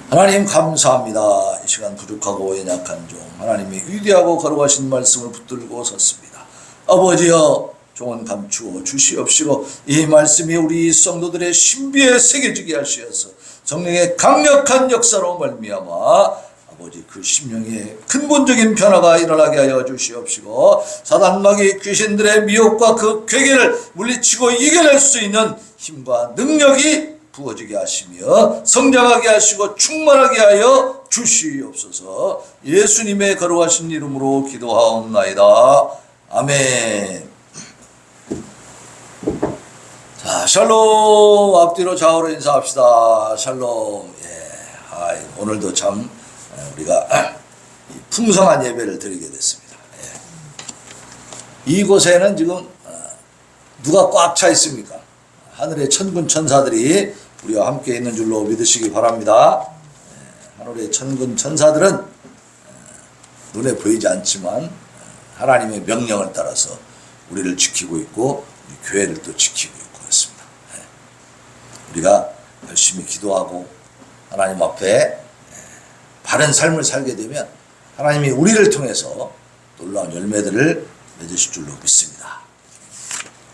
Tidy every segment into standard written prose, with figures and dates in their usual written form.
하나님 감사합니다. 이 시간 부족하고 연약한 종 하나님이 위대하고 거룩하신 말씀을 붙들고 섰습니다. 아버지여, 종은 감추어 주시옵시고 이 말씀이 우리 성도들의 신비에 새겨지게 하시어서 성령의 강력한 역사로 말미암아 아버지 그 심령의 근본적인 변화가 일어나게 하여 주시옵시고 사단 마귀 귀신들의 미혹과 그 괴계를 물리치고 이겨낼 수 있는 힘과 능력이 부어지게 하시며 성장하게 하시고 충만하게 하여 주시옵소서. 예수님의 거룩하신 이름으로 기도하옵나이다. 아멘. 자, 샬롬. 앞뒤로 좌우로 인사합시다. 샬롬. 오늘도 참 우리가 풍성한 예배를 드리게 됐습니다. 이곳에는 지금 누가 꽉 차 있습니까? 하늘의 천군 천사들이 우리와 함께 있는 줄로 믿으시기 바랍니다. 하늘의 천군 천사들은 눈에 보이지 않지만 하나님의 명령을 따라서 우리를 지키고 있고 우리 교회를 또 지키고 있고 그렇습니다. 우리가 열심히 기도하고 하나님 앞에 바른 삶을 살게 되면 하나님이 우리를 통해서 놀라운 열매들을 맺으실 줄로 믿습니다.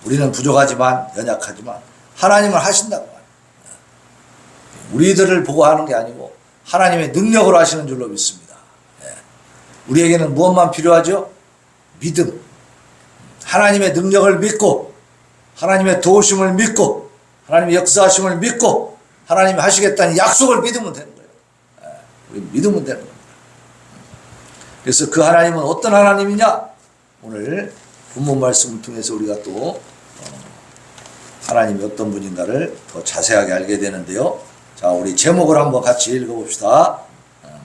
우리는 부족하지만 연약하지만 하나님은 하신다고 말이에요. 우리들을 보고 하는 게 아니고 하나님의 능력으로 하시는 줄로 믿습니다. 우리에게는 무엇만 필요하죠? 믿음. 하나님의 능력을 믿고 하나님의 도우심을 믿고 하나님의 역사하심을 믿고 하나님이 하시겠다는 약속을 믿으면 되는 거예요. 우리 믿으면 되는 겁니다. 그래서 그 하나님은 어떤 하나님이냐? 오늘 본문 말씀을 통해서 우리가 또 하나님이 어떤 분인가를 더 자세하게 알게 되는데요. 자, 우리 제목을 한번 같이 읽어봅시다.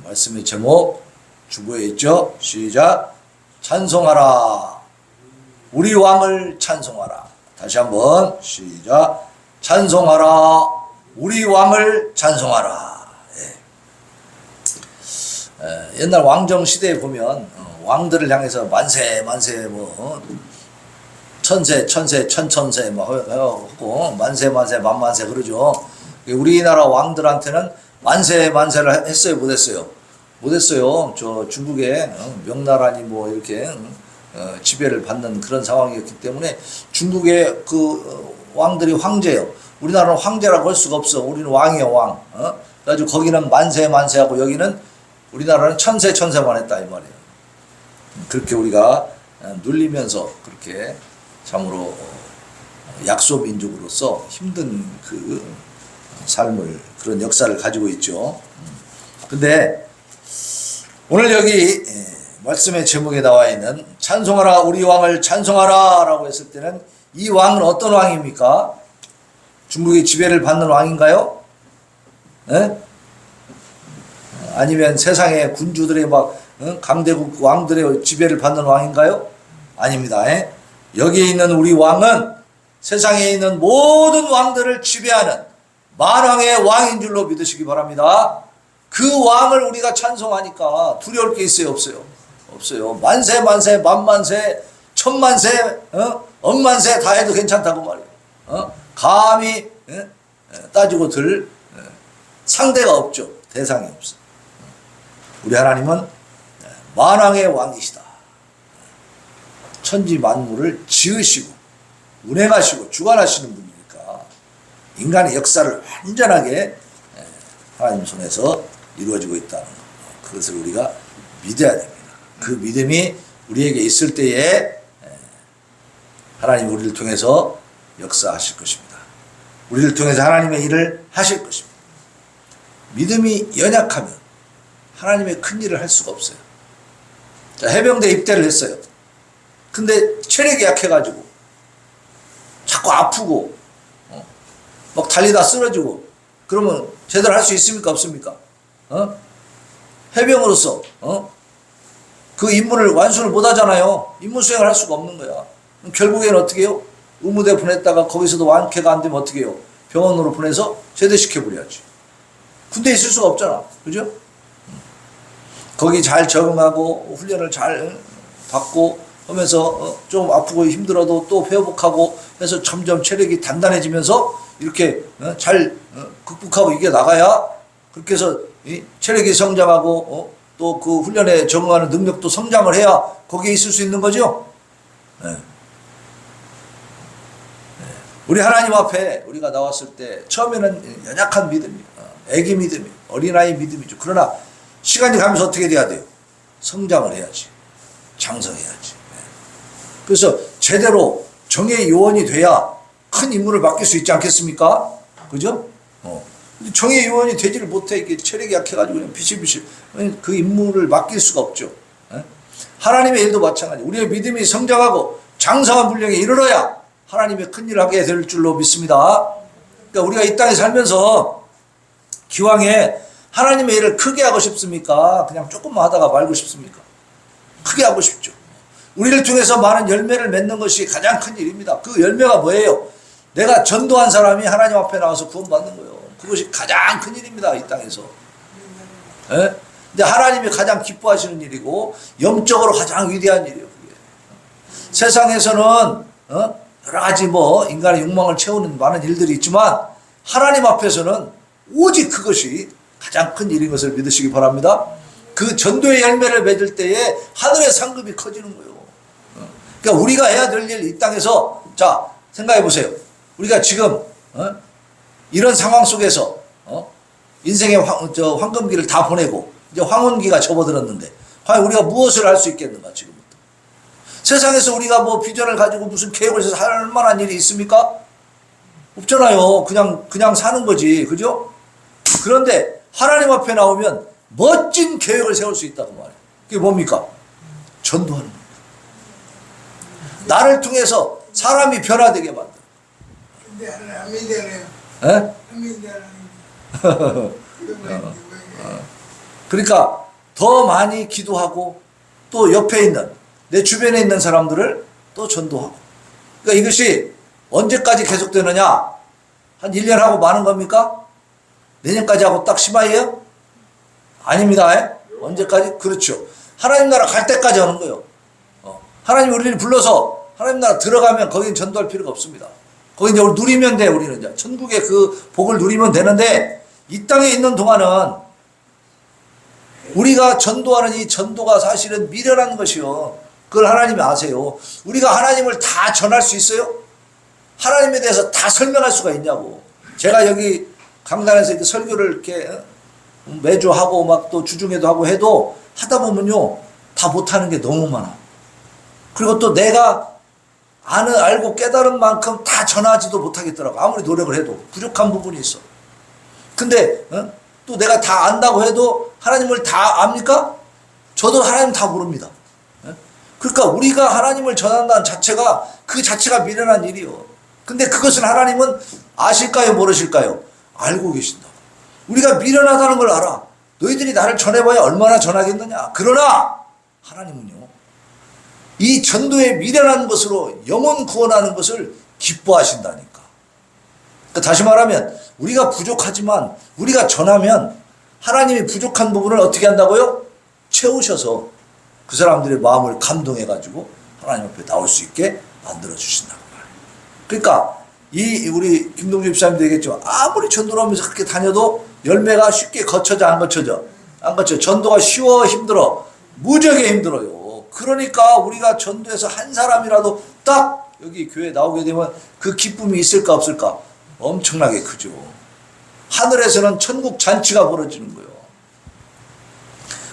말씀의 제목 주보에 있죠. 시작. 찬송하라. 우리 왕을 찬송하라. 다시 한번 시작. 찬송하라. 우리 왕을 찬송하라. 옛날 왕정 시대에 보면 왕들을 향해서 만세 만세 뭐 천세 천세 천천세 뭐 하고 만세 만세 만만세 그러죠. 우리나라 왕들한테는 만세 만세를 했어요, 못했어요? 못했어요. 저 중국의 명나라니 뭐 이렇게 지배를 받는 그런 상황이었기 때문에 중국의 그 왕들이 황제요. 우리나라는 황제라고 할 수가 없어. 우리는 왕이에요, 왕. 그래가지고 거기는 만세 만세하고 여기는 우리나라는 천세 천세만 했다 이 말이에요. 그렇게 우리가 눌리면서 그렇게 참으로 약소 민족으로서 힘든 그 삶을 그런 역사를 가지고 있죠. 근데 오늘 여기 말씀의 제목에 나와 있는 찬송하라 우리 왕을 찬송하라 라고 했을 때는 이 왕은 어떤 왕입니까? 중국의 지배를 받는 왕인가요? 아니면 세상의 군주들의 막 강대국 왕들의 지배를 받는 왕인가요? 아닙니다. 여기 있는 우리 왕은 세상에 있는 모든 왕들을 지배하는 만왕의 왕인 줄로 믿으시기 바랍니다. 그 왕을 우리가 찬송하니까 두려울 게 있어요, 없어요? 없어요. 만세 만세 만만세 천만세 억만세 다 해도 괜찮다고 말이에요. 감히 따지고 들 상대가 없죠. 대상이 없어. 우리 하나님은 만왕의 왕이시다. 천지 만물을 지으시고 운행하시고 주관하시는 분이니까 인간의 역사를 완전하게 하나님 손에서 이루어지고 있다는 것. 그것을 우리가 믿어야 됩니다. 그 믿음이 우리에게 있을 때에 하나님 우리를 통해서 역사하실 것입니다. 우리를 통해서 하나님의 일을 하실 것입니다. 믿음이 연약하면 하나님의 큰 일을 할 수가 없어요. 자, 해병대 입대를 했어요. 근데 체력이 약해가지고 자꾸 아프고 막 달리다 쓰러지고 그러면 제대로 할 수 있습니까? 없습니까? 해병으로서 그 임무를 완수를 못 하잖아요. 임무 수행을 할 수가 없는 거야. 결국에는 어떻게 해요? 의무대 보냈다가 거기서도 완쾌가 안 되면 어떻게 해요? 병원으로 보내서 제대시켜버려야지. 군대에 있을 수가 없잖아. 그죠? 거기 잘 적응하고 훈련을 잘 받고 하면서 좀 아프고 힘들어도 또 회복하고 해서 점점 체력이 단단해지면서 이렇게 잘 극복하고 이겨 나가야 그렇게 해서 체력이 성장하고 또 그 훈련에 적응하는 능력도 성장을 해야 거기에 있을 수 있는 거죠. 네. 우리 하나님 앞에 우리가 나왔을 때 처음에는 연약한 믿음이에요. 애기 믿음이에요. 어린아이 믿음이죠. 그러나 시간이 가면서 어떻게 돼야 돼요? 성장을 해야지. 장성해야지. 그래서 제대로 정의 요원이 돼야 큰 임무를 맡길 수 있지 않겠습니까? 그죠? 정의 요원이 되지를 못해. 이게 체력이 약해가지고 그냥 비실비실 그 임무를 맡길 수가 없죠. 하나님의 일도 마찬가지. 우리의 믿음이 성장하고 장성한 분량에 이르러야 하나님의 큰 일을 하게 될 줄로 믿습니다. 그러니까 우리가 이 땅에 살면서 기왕에 하나님의 일을 크게 하고 싶습니까? 그냥 조금만 하다가 말고 싶습니까? 크게 하고 싶죠. 우리를 통해서 많은 열매를 맺는 것이 가장 큰 일입니다. 그 열매가 뭐예요? 내가 전도한 사람이 하나님 앞에 나와서 구원받는 거예요. 그것이 가장 큰 일입니다. 이 땅에서. 예? 근데 하나님이 가장 기뻐하시는 일이고 영적으로 가장 위대한 일이에요. 그게. 세상에서는 여러 가지 인간의 욕망을 채우는 많은 일들이 있지만 하나님 앞에서는 오직 그것이 가장 큰 일인 것을 믿으시기 바랍니다. 그 전도의 열매를 맺을 때에 하늘의 상급이 커지는 거예요. 그러니까 우리가 해야 될 일 이 땅에서 자 생각해 보세요. 우리가 지금 이런 상황 속에서 인생의 황금기를 다 보내고 이제 황혼기가 접어들었는데 과연 우리가 무엇을 할 수 있겠는가 지금부터. 세상에서 우리가 비전을 가지고 무슨 계획을 해서 할 만한 일이 있습니까? 없잖아요. 그냥 사는 거지. 그죠? 그런데 하나님 앞에 나오면 멋진 계획을 세울 수 있다고 말해요. 그게 뭡니까? 전도하는 겁니다. 나를 통해서 사람이 변화되게 만들어. 예? 그러니까 더 많이 기도하고 또 옆에 있는 내 주변에 있는 사람들을 또 전도하고. 그러니까 이것이 언제까지 계속되느냐? 한 1년 하고 마는 겁니까? 내년까지 하고 딱 심하예요? 아닙니다. 언제까지? 그렇죠. 하나님 나라 갈 때까지 하는 거예요. 하나님 우리를 불러서 하나님 나라 들어가면 거긴 전도할 필요가 없습니다. 거기 이제 누리면 돼. 우리는 이제 천국의 그 복을 누리면 되는데 이 땅에 있는 동안은 우리가 전도하는 이 전도가 사실은 미련한 것이요. 그걸 하나님이 아세요. 우리가 하나님을 다 전할 수 있어요? 하나님에 대해서 다 설명할 수가 있냐고. 제가 여기 강단에서 이렇게 설교를 이렇게 매주 하고 막 또 주중에도 하고 해도 하다 보면요 다 못하는 게 너무 많아. 그리고 또 내가 알고 깨달은 만큼 다 전하지도 못하겠더라고. 아무리 노력을 해도 부족한 부분이 있어. 근데 또 내가 다 안다고 해도 하나님을 다 압니까? 저도 하나님 다 모릅니다. 그러니까 우리가 하나님을 전한다는 자체가 그 자체가 미련한 일이요. 근데 그것은 하나님은 아실까요? 모르실까요? 알고 계신다고. 우리가 미련하다는 걸 알아. 너희들이 나를 전해봐야 얼마나 전하겠느냐. 그러나 하나님은요. 이 전도에 미련한 것으로 영혼 구원하는 것을 기뻐하신다니까. 그러니까 다시 말하면 우리가 부족하지만 우리가 전하면 하나님이 부족한 부분을 어떻게 한다고요? 채우셔서 그 사람들의 마음을 감동해가지고 하나님 앞에 나올 수 있게 만들어 주신다고 말이에요. 그러니까 우리 김동주 집사님도 얘기했죠. 아무리 전도를 하면서 그렇게 다녀도 열매가 쉽게 거쳐져 안 거쳐져? 안 거쳐져. 전도가 쉬워 힘들어? 무지하게 힘들어요. 그러니까 우리가 전도해서 한 사람이라도 딱 여기 교회에 나오게 되면 그 기쁨이 있을까 없을까? 엄청나게 크죠. 하늘에서는 천국 잔치가 벌어지는 거예요.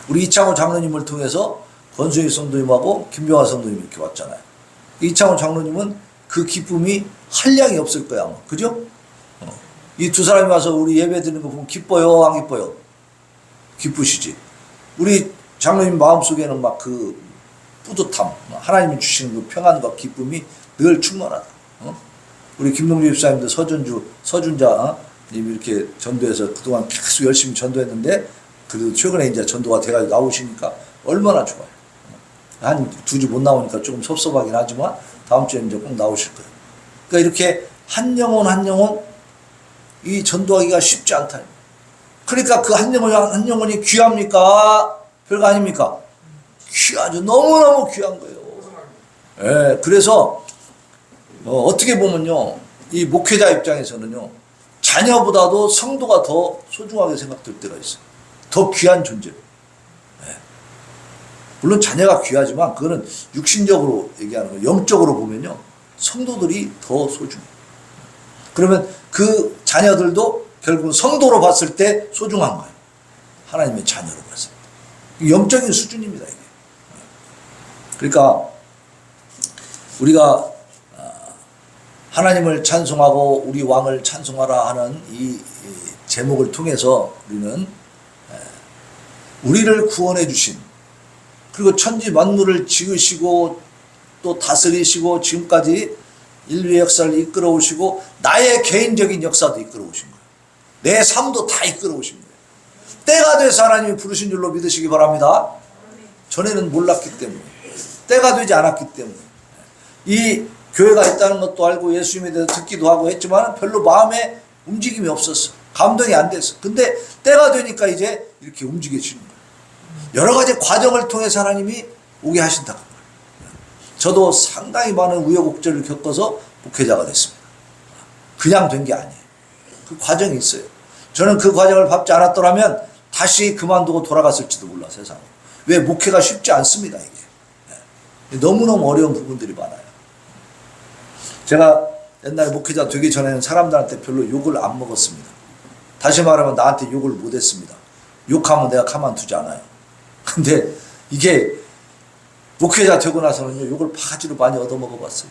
우리 이창호 장로님을 통해서 권수희 성도님하고 김병화 성도님 이렇게 왔잖아요. 이창호 장로님은 그 기쁨이 한량이 없을 거야. 그죠? 이 두 사람이 와서 우리 예배 드리는 거 보면 기뻐요? 안 기뻐요? 기쁘시지. 우리 장로님 마음속에는 막 그 뿌듯함, 하나님이 주시는 그 평안과 기쁨이 늘 충만하다. 우리 김동주 집사님도 서준자 님 이렇게 전도해서 그동안 계속 열심히 전도했는데 그래도 최근에 이제 전도가 돼가지고 나오시니까 얼마나 좋아요. 한 2주 못 나오니까 조금 섭섭하긴 하지만 다음 주에 이제 꼭 나오실 거예요. 그러니까 이렇게 한 영혼 한 영혼 이 전도하기가 쉽지 않다. 그러니까 그 한 영혼이 귀합니까? 별거 아닙니까? 귀하죠. 너무너무 귀한 거예요. 예, 그래서 어떻게 보면요, 이 목회자 입장에서는요, 자녀보다도 성도가 더 소중하게 생각될 때가 있어요. 더 귀한 존재로. 네. 물론 자녀가 귀하지만 그거는 육신적으로 얘기하는 거예요. 영적으로 보면요, 성도들이 더 소중해요. 그러면 그 자녀들도 결국은 성도로 봤을 때 소중한 거예요. 하나님의 자녀로 봤을 때. 영적인 수준입니다, 이게. 그러니까 우리가 하나님을 찬송하고 우리 왕을 찬송하라 하는 이 제목을 통해서 우리는 우리를 구원해 주신, 그리고 천지 만물을 지으시고 또 다스리시고 지금까지 인류의 역사를 이끌어 오시고 나의 개인적인 역사도 이끌어 오신 거예요. 내 삶도 다 이끌어 오신 거예요. 때가 돼서 하나님이 부르신 줄로 믿으시기 바랍니다. 전에는 몰랐기 때문에, 때가 되지 않았기 때문에, 이 교회가 있다는 것도 알고 예수님에 대해서 듣기도 하고 했지만 별로 마음에 움직임이 없었어. 감동이 안 됐어. 근데 때가 되니까 이제 이렇게 움직여지는 거예요. 여러 가지 과정을 통해서 하나님이 오게 하신다고. 저도 상당히 많은 우여곡절을 겪어서 목회자가 됐습니다. 그냥 된 게 아니에요. 그 과정이 있어요. 저는 그 과정을 밟지 않았더라면 다시 그만두고 돌아갔을지도 몰라, 세상으로. 왜? 목회가 쉽지 않습니다, 이게. 너무너무 어려운 부분들이 많아요. 제가 옛날에 목회자 되기 전에는 사람들한테 별로 욕을 안 먹었습니다. 다시 말하면 나한테 욕을 못 했습니다. 욕하면 내가 가만두지 않아요. 근데 이게 목회자 되고 나서는요, 욕을 바가지로 많이 얻어먹어봤어요.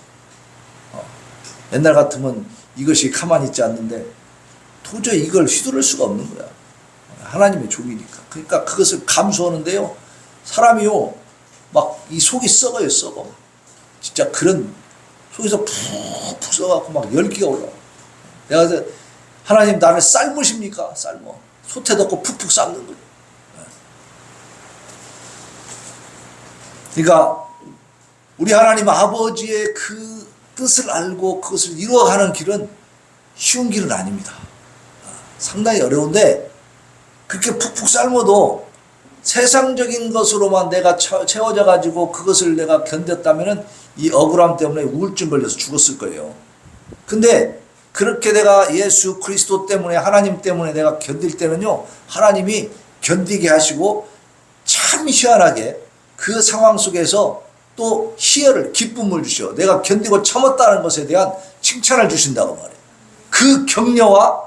옛날 같으면 이것이 가만히 있지 않는데 도저히 이걸 휘두를 수가 없는 거야. 하나님의 종이니까. 그러니까 그것을 감수하는데요, 사람이요, 막 이 속이 썩어요, 썩어. 진짜 그런 속에서 푹푹 썩어갖고 막 열기가 올라와. 내가 그래서 하나님 나를 삶으십니까? 삶어. 솥에 넣고 푹푹 삶는 거예요. 그러니까 우리 하나님 아버지의 그 뜻을 알고 그것을 이루어가는 길은 쉬운 길은 아닙니다. 상당히 어려운데 그렇게 푹푹 삶아도 세상적인 것으로만 내가 채워져 가지고 그것을 내가 견뎠다면은 이 억울함 때문에 우울증 걸려서 죽었을 거예요. 근데 그렇게 내가 예수 그리스도 때문에, 하나님 때문에 내가 견딜 때는요, 하나님이 견디게 하시고 참 희한하게 그 상황 속에서 또 희열을, 기쁨을 주셔. 내가 견디고 참았다는 것에 대한 칭찬을 주신다고 말해요. 그 격려와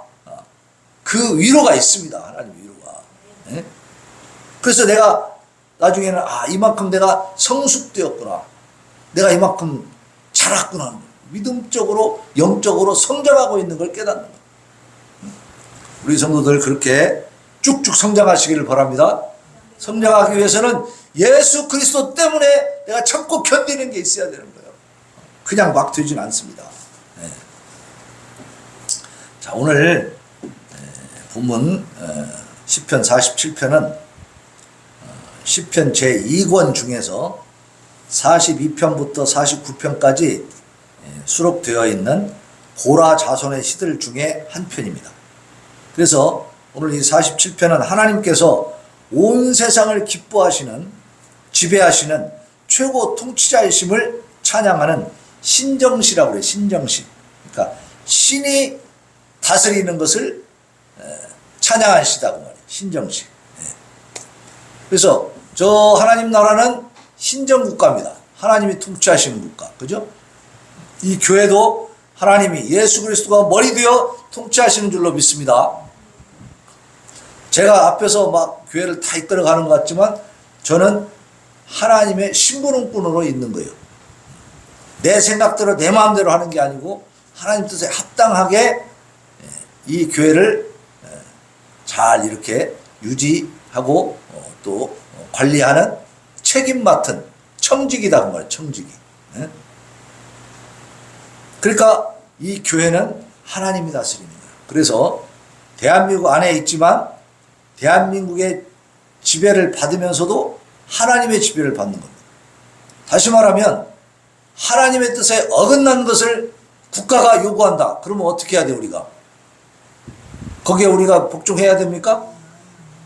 그 위로가 있습니다. 하나님 위로가. 네? 그래서 내가 나중에는 이만큼 내가 성숙되었구나. 내가 이만큼 자랐구나. 믿음적으로, 영적으로 성장하고 있는 걸 깨닫는 거예요. 우리 성도들 그렇게 쭉쭉 성장하시기를 바랍니다. 성장하기 위해서는 예수 그리스도 때문에 내가 참고 견디는 게 있어야 되는 거예요. 그냥 막 되지는 않습니다. 네. 자, 오늘 본문 시편 47편은 시편 제2권 중에서 42편부터 49편까지 수록되어 있는 고라 자손의 시들 중에 한 편입니다. 그래서 오늘 이 47편은 하나님께서 온 세상을 기뻐하시는, 지배하시는 최고 통치자이심을 찬양하는 신정시라고 그래요. 신정시. 그러니까 신이 다스리는 것을 찬양한 시다고 말이에요. 신정시. 그래서 저 하나님 나라는 신정국가입니다. 하나님이 통치하시는 국가. 그죠? 이 교회도 하나님이, 예수 그리스도가 머리 되어 통치하시는 줄로 믿습니다. 제가 앞에서 막 교회를 다 이끌어가는 것 같지만 저는 하나님의 심부름꾼으로 있는 거예요. 내 생각대로 내 마음대로 하는 게 아니고 하나님 뜻에 합당하게 이 교회를 잘 이렇게 유지하고 또 관리하는 책임 맡은 청직이다 그 말이에요. 청직이. 그러니까 이 교회는 하나님이 다스리는 거예요. 그래서 대한민국 안에 있지만 대한민국의 지배를 받으면서도 하나님의 지배를 받는 겁니다. 다시 말하면 하나님의 뜻에 어긋난 것을 국가가 요구한다. 그러면 어떻게 해야 돼요, 우리가? 거기에 우리가 복종해야 됩니까?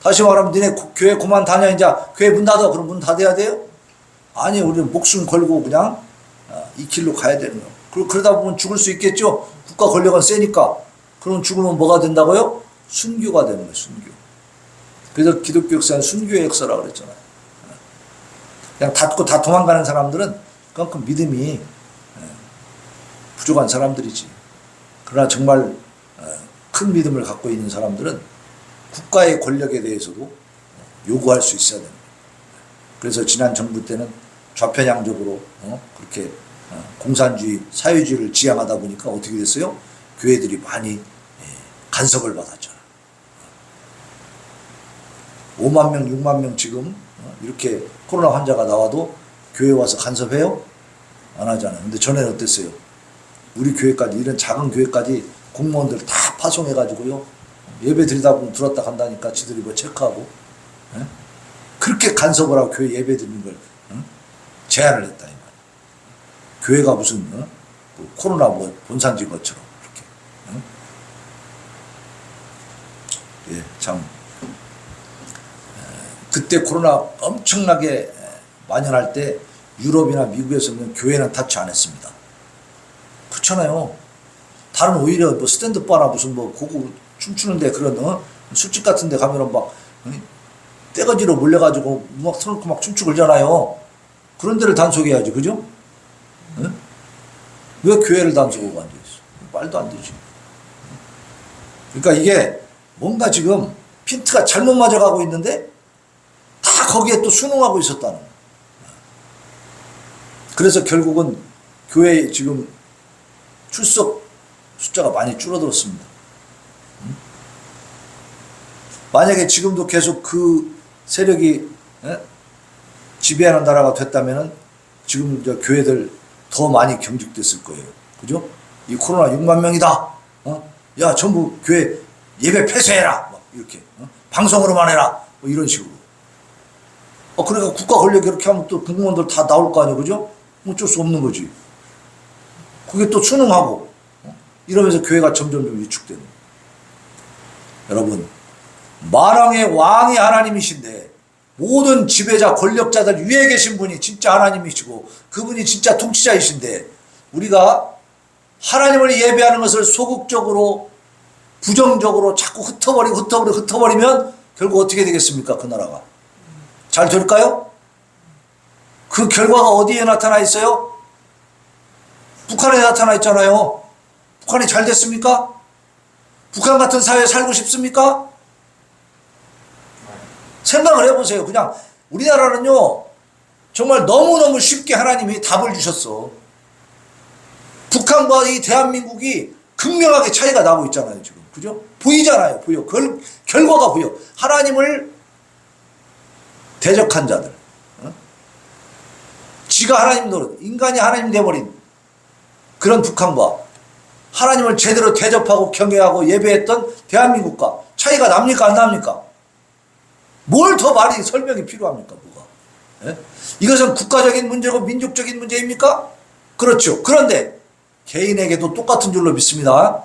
다시 말하면 니네 교회 그만 다녀, 이제 교회 문 닫아. 그럼 문 닫아야 돼요? 아니, 우리는 목숨 걸고 그냥 이 길로 가야 되는 거예요. 그러다 보면 죽을 수 있겠죠? 국가 권력은 세니까. 그럼 죽으면 뭐가 된다고요? 순교가 되는 거예요, 순교. 그래서 기독교 역사는 순교의 역사라고 그랬잖아요. 그냥 닫고 다 도망가는 사람들은 그만큼 믿음이 부족한 사람들이지. 그러나 정말 큰 믿음을 갖고 있는 사람들은 국가의 권력에 대해서도 요구할 수 있어야 됩니다. 그래서 지난 정부 때는 좌편향적으로 그렇게 공산주의, 사회주의를 지향하다 보니까 어떻게 됐어요? 교회들이 많이 간섭을 받았잖아요. 5만 명, 6만 명 지금 이렇게 코로나 환자가 나와도 교회 와서 간섭해요? 안 하잖아요. 근데 전에는 어땠어요? 우리 교회까지, 이런 작은 교회까지 공무원들 다 파송해가지고요. 예배 드리다 보면 들었다 간다니까 지들이 뭐 체크하고. 그렇게 간섭을 하고 교회 예배 드리는 걸 제한을 했다. 이 말이야. 교회가 무슨 뭐 코로나 뭐 본산지 것처럼 그렇게. 예, 참. 그때 코로나 엄청나게 만연할 때 유럽이나 미국에서는 교회는 타치 안 했습니다. 그렇잖아요. 다른 오히려 뭐 스탠드 바나 무슨 뭐 고고 춤추는데 그런 술집 같은 데 가면은 막 떼거지로 몰려가지고 음악 틀어놓고 막 춤추고 그러잖아요. 그런 데를 단속해야지, 그죠? 응? 왜 교회를 단속하고 앉아있어? 말도 안 되지. 그러니까 이게 뭔가 지금 핀트가 잘못 맞아가고 있는데 다 거기에 또 순응하고 있었다는 거예요. 그래서 결국은 교회 지금 출석 숫자가 많이 줄어들었습니다. 만약에 지금도 계속 그 세력이 지배하는 나라가 됐다면 지금 저 교회들 더 많이 경직됐을 거예요. 그죠? 이 코로나 6만 명이다. 야, 전부 교회 예배 폐쇄해라. 막 이렇게. 방송으로만 해라. 뭐 이런 식으로. 그러니까 국가 권력이 이렇게 하면 또 공무원들 다 나올 거 아니에요. 그죠? 어쩔 수 없는 거지. 그게 또 순응하고. 이러면서 교회가 점점 위축되는. 여러분, 만왕의 왕이 하나님이신데 모든 지배자 권력자들 위에 계신 분이 진짜 하나님이시고 그분이 진짜 통치자이신데 우리가 하나님을 예배하는 것을 소극적으로 부정적으로 자꾸 흩어버리면 결국 어떻게 되겠습니까? 그 나라가 잘 될까요? 그 결과가 어디에 나타나 있어요? 북한에 나타나 있잖아요. 북한이 잘 됐습니까? 북한 같은 사회에 살고 싶습니까? 생각을 해보세요. 그냥 우리나라는요 정말 너무너무 쉽게 하나님이 답을 주셨어. 북한과 이 대한민국이 극명하게 차이가 나고 있잖아요. 지금 그죠? 보이잖아요. 보여. 결과가 보여. 하나님을 대적한 자들, 지가 하나님 노릇, 인간이 하나님 돼버린 그런 북한과 하나님을 제대로 대접하고 경외하고 예배했던 대한민국과 차이가 납니까 안 납니까? 뭘 더 많이 설명이 필요합니까? 뭐가? 예? 이것은 국가적인 문제고 민족적인 문제입니까? 그렇죠. 그런데 개인에게도 똑같은 줄로 믿습니다.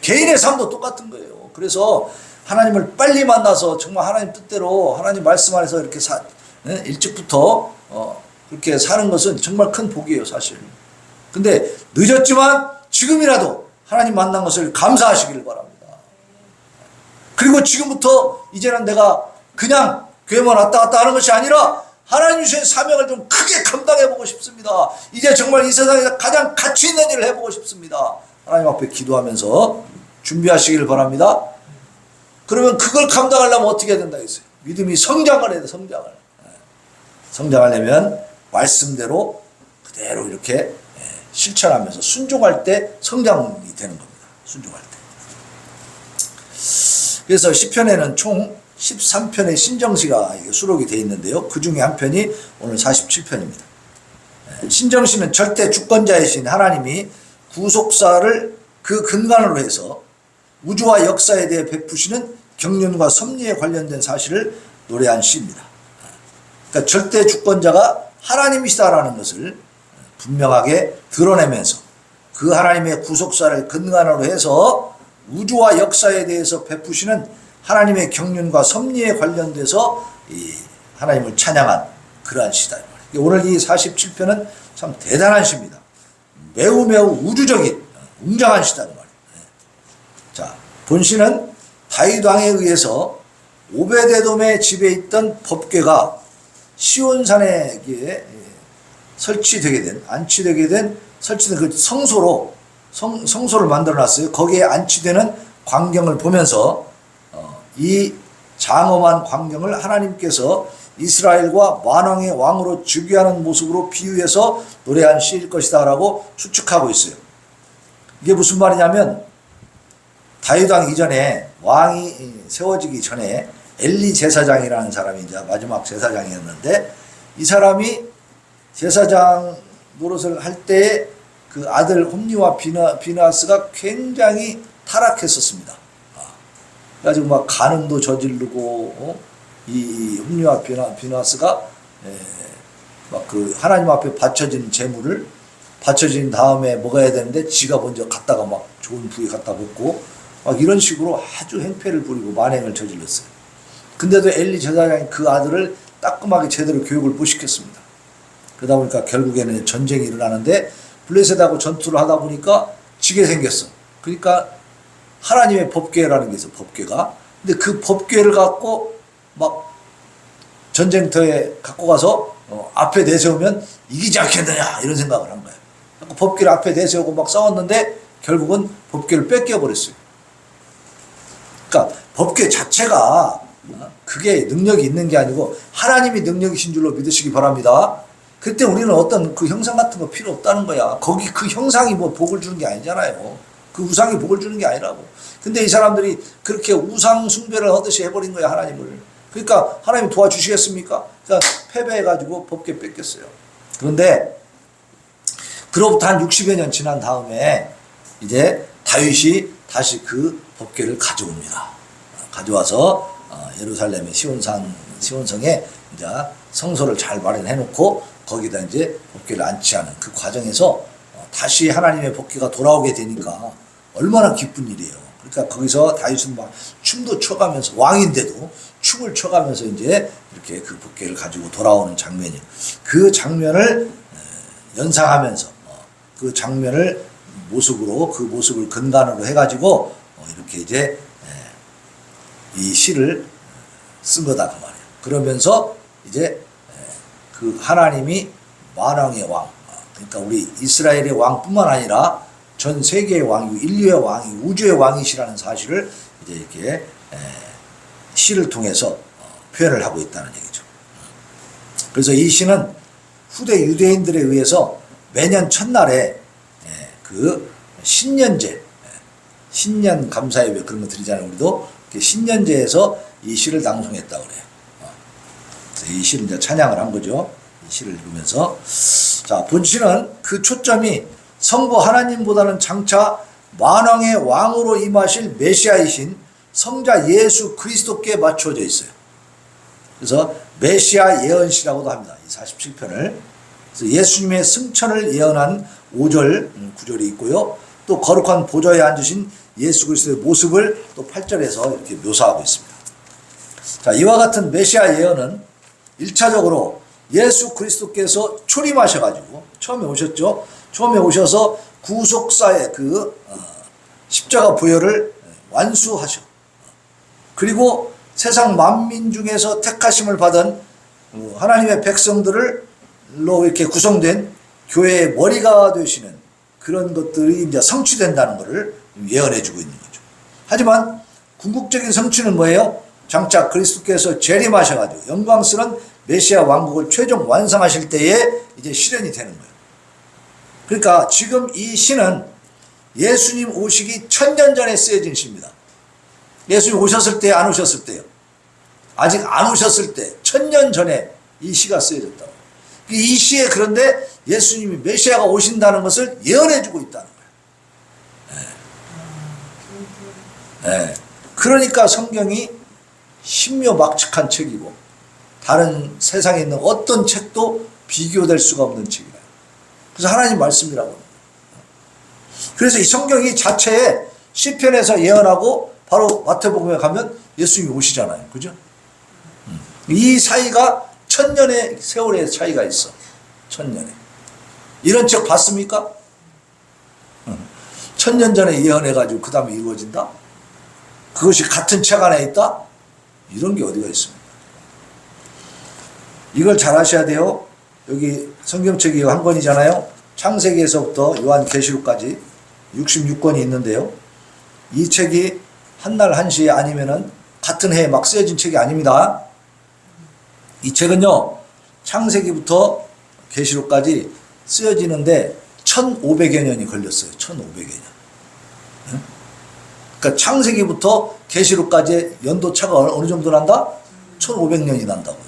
개인의 삶도 똑같은 거예요. 그래서 하나님을 빨리 만나서 정말 하나님 뜻대로 하나님 말씀 안에서 이렇게 일찍부터 그렇게 사는 것은 정말 큰 복이에요, 사실. 근데 늦었지만 지금이라도 하나님 만난 것을 감사하시기를 바랍니다. 그리고 지금부터 이제는 내가 그냥 교회만 왔다 갔다 하는 것이 아니라 하나님 주신 사명을 좀 크게 감당해보고 싶습니다. 이제 정말 이 세상에서 가장 가치 있는 일을 해보고 싶습니다. 하나님 앞에 기도하면서 준비하시기를 바랍니다. 그러면 그걸 감당하려면 어떻게 해야 된다 했어요? 믿음이 성장을 해야 돼, 성장을. 성장하려면 말씀대로 그대로 이렇게 실천하면서 순종할 때 성장이 되는 겁니다. 순종할 때. 그래서 시편에는 총 13편의 신정시가 수록이 되어 있는데요. 그 중에 한 편이 오늘 47편입니다. 신정시는 절대 주권자이신 하나님이 구속사를 그 근간으로 해서 우주와 역사에 대해 베푸시는 경륜과 섭리에 관련된 사실을 노래한 시입니다. 그러니까 절대 주권자가 하나님이시다라는 것을 분명하게 드러내면서 그 하나님의 구속사를 근간으로 해서 우주와 역사에 대해서 베푸시는 하나님의 경륜과 섭리에 관련돼서 이 하나님을 찬양한 그러한 시다. 오늘 이 47편은 참 대단한 시입니다. 매우 우주적인 웅장한 시다. 자, 본시는 다윗 왕에 의해서 오베데돔의 집에 있던 법궤가 시온산에 설치되게 된, 안치되게 된, 설치된 그 성소를 만들어 놨어요. 거기에 안치되는 광경을 보면서 이 장엄한 광경을 하나님께서 이스라엘과 만왕의 왕으로 즉위하는 모습으로 비유해서 노래한 시일 것이다 라고 추측하고 있어요. 이게 무슨 말이냐면 다윗 왕 이전에 왕이 세워지기 전에 엘리 제사장이라는 사람이 이제 마지막 제사장이었는데, 이 사람이 제사장 노릇을 할 때에 그 아들 홈니와 비나스가 굉장히 타락했었습니다. 그래가지고 막 간음도 저지르고, 이 홈니와 비나스가 막 그 하나님 앞에 바쳐진 재물을 바쳐진 다음에 먹어야 되는데 지가 먼저 갖다가 막 좋은 부위 갖다 먹고 막 이런 식으로 아주 행패를 부리고 만행을 저질렀어요. 근데도 엘리 제사장이 그 아들을 따끔하게 제대로 교육을 못 시켰습니다. 그러다 보니까 결국에는 전쟁이 일어나는데 블레셋하고 전투를 하다 보니까 지게 생겼어. 그러니까 하나님의 법궤라는 게 있어, 법궤가. 근데 그 법궤를 갖고 막 전쟁터에 갖고 가서 앞에 내세우면 이기지 않겠느냐 이런 생각을 한 거예요. 법궤를 앞에 내세우고 막 싸웠는데 결국은 법궤를 뺏겨버렸어요. 그러니까 법궤 자체가 그게 능력이 있는 게 아니고 하나님이 능력이신 줄로 믿으시기 바랍니다. 그때 우리는 어떤 그 형상 같은 거 필요 없다는 거야. 거기 그 형상이 뭐 복을 주는 게 아니잖아요. 그 우상이 복을 주는 게 아니라고. 근데 이 사람들이 그렇게 우상 숭배를 하듯이 해버린 거야, 하나님을. 그러니까 하나님이 도와주시겠습니까? 그러니까 패배해가지고 법궤 뺏겼어요. 그런데 그로부터 한 60여 년 지난 다음에 이제 다윗이 다시 그 법궤를 가져옵니다. 가져와서 예루살렘의 시온성에 이제 성소를 잘 마련해 놓고 거기다 이제 법궤를 안치하는 그 과정에서 다시 하나님의 법궤가 돌아오게 되니까 얼마나 기쁜 일이에요. 그러니까 거기서 다윗은 막 춤도 춰가면서, 왕인데도 춤을 춰가면서 이제 이렇게 그 법궤를 가지고 돌아오는 장면이에요. 그 장면을 연상하면서 그 장면을 모습으로, 그 모습을 근간으로 해가지고 이렇게 이제 이 시를 쓴 거다 그 말이에요. 그러면서 이제 그 하나님이 만왕의 왕, 그러니까 우리 이스라엘의 왕뿐만 아니라 전 세계의 왕이고 인류의 왕이, 우주의 왕이시라는 사실을 이제 이렇게 시를 통해서 표현을 하고 있다는 얘기죠. 그래서 이 시는 후대 유대인들에 의해서 매년 첫날에 그 신년제, 신년 감사예배 그런 거 드리잖아요. 우리도 신년제에서 이 시를 낭송했다고 그래요. 그래서 이 시를 이제 찬양을 한 거죠. 이 시를 읽으면서. 자, 본시는 그 초점이 성부 하나님보다는 장차 만왕의 왕으로 임하실 메시아이신 성자 예수 그리스도께 맞춰져 있어요. 그래서 메시아 예언시라고도 합니다. 이 47편을. 그래서 예수님의 승천을 예언한 5절, 9절이 있고요. 또 거룩한 보좌에 앉으신 예수 그리스도의 모습을 또 8절에서 이렇게 묘사하고 있습니다. 자, 이와 같은 메시아 예언은 1차적으로 예수 그리스도께서 초림하셔가지고 처음에 오셨죠. 처음에 오셔서 구속사의 그 십자가 부여를 완수하셔. 그리고 세상 만민 중에서 택하심을 받은 하나님의 백성들로 이렇게 구성된 교회의 머리가 되시는 그런 것들이 이제 성취된다는 것을 예언해 주고 있는 거죠. 하지만 궁극적인 성취는 뭐예요? 장차 그리스도께서 재림하셔가지고 영광스러운 메시아 왕국을 최종 완성하실 때에 이제 실현이 되는 거예요. 그러니까 지금 이 시는 예수님 오시기 1000년 전에 쓰여진 시입니다. 예수님 오셨을 때, 안 오셨을 때요? 아직 안 오셨을 때, 1000년 전에 이 시가 쓰여졌다고. 이 시에 그런데 예수님이 메시아가 오신다는 것을 예언해 주고 있다는 거예요. 네. 그러니까 성경이 신묘막측한 책이고 다른 세상에 있는 어떤 책도 비교될 수가 없는 책이에요. 그래서 하나님 말씀이라고 합니다. 그래서 이 성경이 자체에 시편에서 예언하고 바로 마태복음에 가면 예수님이 오시잖아요. 그죠? 이 사이가 1000년의 세월의 차이가 있어. 1000년에. 이런 책 봤습니까? 1000년 전에 예언해가지고 그 다음에 이루어진다? 그것이 같은 책 안에 있다? 이런 게 어디가 있습니까? 이걸 잘 아셔야 돼요. 여기 성경책이 한 권이잖아요. 창세기에서부터 요한계시록까지 66권이 있는데요. 이 책이 한날 한시에 아니면은 같은 해에 막 쓰여진 책이 아닙니다. 이 책은요, 창세기부터 계시록까지 쓰여지는데 1500여 년이 걸렸어요. 1500여 년. 그러니까 창세기부터 계시록까지 연도차가 어느 정도 난다? 1500년이 난다고요.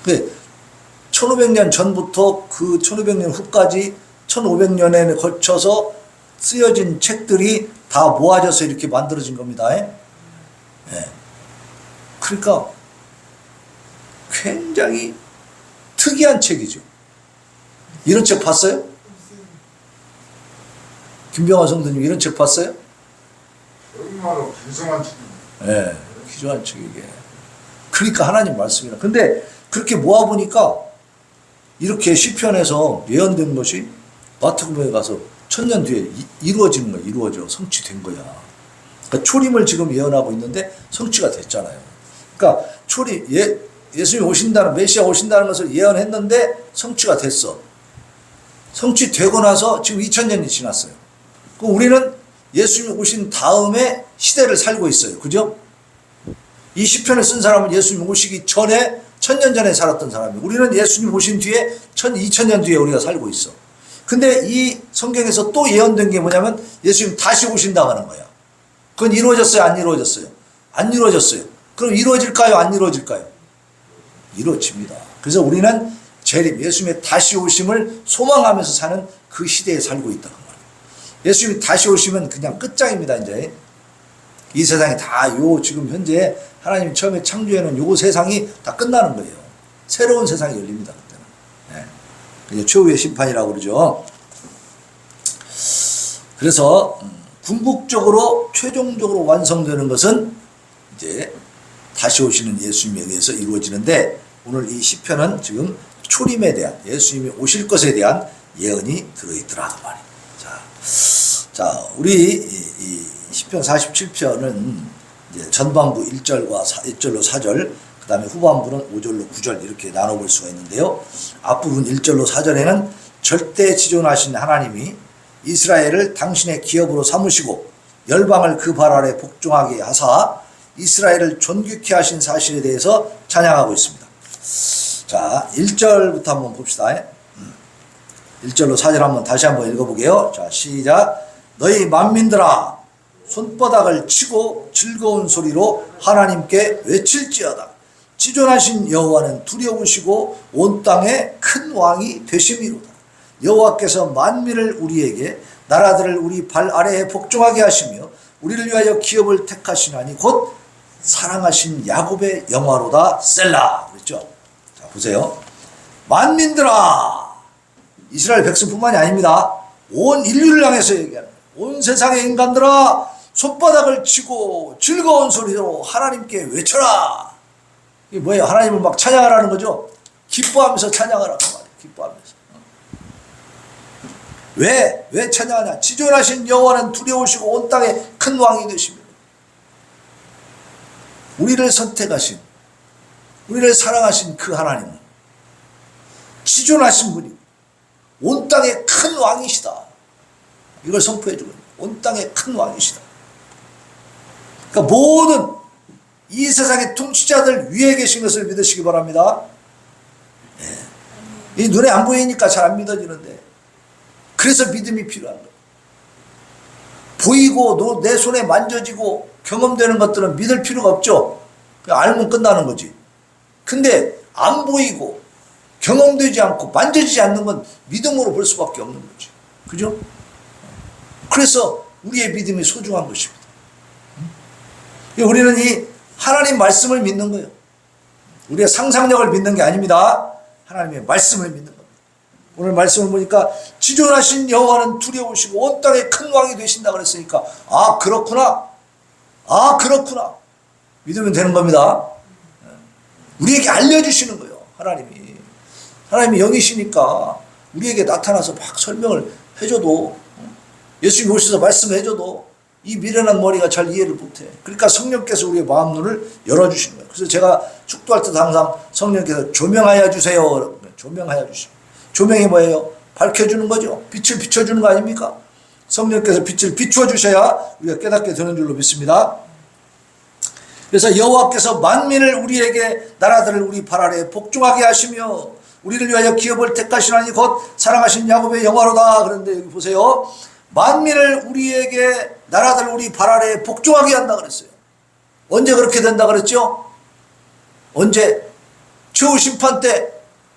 근데 1500년 전부터 그 1500년 후까지 1500년에 걸쳐서 쓰여진 책들이 다 모아져서 이렇게 만들어진 겁니다. 예? 그러니까 굉장히 특이한 책이죠. 이런 책 봤어요? 김병화 성도님 이런 책 봤어요? 정말로 귀중한 책. 예, 귀중한 책 이게. 그러니까 하나님 말씀이라. 근데 그렇게 모아보니까 이렇게 시편에서 예언된 것이 마태복음에 가서 1000년 뒤에 이루어지는 거야. 이루어져. 성취된 거야. 그러니까 초림을 지금 예언하고 있는데 성취가 됐잖아요. 그러니까 예수님이 오신다는, 메시아 오신다는 것을 예언했는데 성취가 됐어. 성취되고 나서 지금 2000년이 지났어요. 그럼 우리는 예수님이 오신 다음에 시대를 살고 있어요. 그죠? 이 시편을 쓴 사람은 예수님 오시기 전에 1000년 전에 살았던 사람이에요. 우리는 예수님 오신 뒤에 2000년 뒤에 우리가 살고 있어. 근데 이 성경에서 또 예언된 게 뭐냐면 예수님 다시 오신다고 하는 거야. 그건 이루어졌어요? 안 이루어졌어요? 안 이루어졌어요. 그럼 이루어질까요? 안 이루어질까요? 이루어집니다. 그래서 우리는 재림, 예수님의 다시 오심을 소망하면서 사는 그 시대에 살고 있다. 예수님이 다시 오시면 그냥 끝장입니다. 이제 이 세상이 다 지금 현재 하나님이 처음에 창조해놓은 요 세상이 다 끝나는 거예요. 새로운 세상이 열립니다. 그때는. 네. 최후의 심판이라고 그러죠. 그래서 궁극적으로 최종적으로 완성되는 것은 이제 다시 오시는 예수님에 의해서 이루어지는데, 오늘 이 시편은 지금 초림에 대한, 예수님이 오실 것에 대한 예언이 들어있더라 그 말이에요. 자, 우리 이 시편 47편은 이제 전반부 1절과 1절로 4절, 그 다음에 후반부는 5절로 9절 이렇게 나눠볼 수가 있는데요. 앞부분 1절로 4절에는 절대 지존하신 하나님이 이스라엘을 당신의 기업으로 삼으시고 열방을 그 발 아래 복종하게 하사 이스라엘을 존귀케 하신 사실에 대해서 찬양하고 있습니다. 자, 1절부터 한번 봅시다. 1절로 4절 한번 다시 한번 읽어보게요. 자, 시작. 너희 만민들아, 손바닥을 치고 즐거운 소리로 하나님께 외칠지어다. 지존하신 여호와는 두려우시고 온 땅에 큰 왕이 되심이로다. 여호와께서 만민을 우리에게, 나라들을 우리 발 아래에 복종하게 하시며 우리를 위하여 기업을 택하시나니 곧 사랑하신 야곱의 영화로다. 셀라. 그랬죠? 자, 보세요. 만민들아, 이스라엘 백성뿐만이 아닙니다. 온 인류를 향해서 얘기하는 거예요. 온 세상의 인간들아, 손바닥을 치고 즐거운 소리로 하나님께 외쳐라. 이게 뭐예요? 하나님을 막 찬양하라는 거죠. 기뻐하면서 찬양하라고 말이에요. 기뻐하면서. 왜 찬양하냐? 지존하신 여호와는 두려우시고 온 땅에 큰 왕이 되십니다. 우리를 선택하신, 우리를 사랑하신 그 하나님은 지존하신 분이고 온 땅에 큰 왕이시다. 이걸 선포해주고 있는, 온 땅에 큰 왕이시다. 그러니까 모든 이 세상의 통치자들 위에 계신 것을 믿으시기 바랍니다. 네. 이 눈에 안 보이니까 잘 안 믿어지는데, 그래서 믿음이 필요한 거예요. 보이고 내 손에 만져지고 경험되는 것들은 믿을 필요가 없죠. 그냥 알면 끝나는 거지. 근데 안 보이고 경험되지 않고 만져지지 않는 건 믿음으로 볼 수밖에 없는 거지. 그죠? 그래서 우리의 믿음이 소중한 것입니다. 우리는 이 하나님 말씀을 믿는 거예요. 우리의 상상력을 믿는 게 아닙니다. 하나님의 말씀을 믿는 겁니다. 오늘 말씀을 보니까 지존하신 여호와는 두려우시고 온 땅에 큰 왕이 되신다 그랬으니까, 아 그렇구나, 아 그렇구나, 믿으면 되는 겁니다. 우리에게 알려주시는 거예요. 하나님이 영이시니까 우리에게 나타나서 막 설명을 해줘도, 예수님이 오셔서 말씀을 해줘도 이 미련한 머리가 잘 이해를 못해. 그러니까 성령께서 우리의 마음 눈을 열어주시는 거예요. 그래서 제가 축도할 때도 항상 성령께서 조명하여 주세요. 조명하여 주시고. 조명이 뭐예요? 밝혀주는 거죠. 빛을 비춰주는 거 아닙니까? 성령께서 빛을 비추어 주셔야 우리가 깨닫게 되는 줄로 믿습니다. 그래서 여호와께서 만민을 우리에게 나라들을 우리 발 아래 복종하게 하시며 우리를 위하여 기업을 택하시나니 곧 사랑하신 야곱의 영화로다. 그런데 여기 보세요. 만민을 우리에게 나라들 우리 발 아래 복종하게 한다 그랬어요. 언제 그렇게 된다 그랬죠? 언제? 최후 심판 때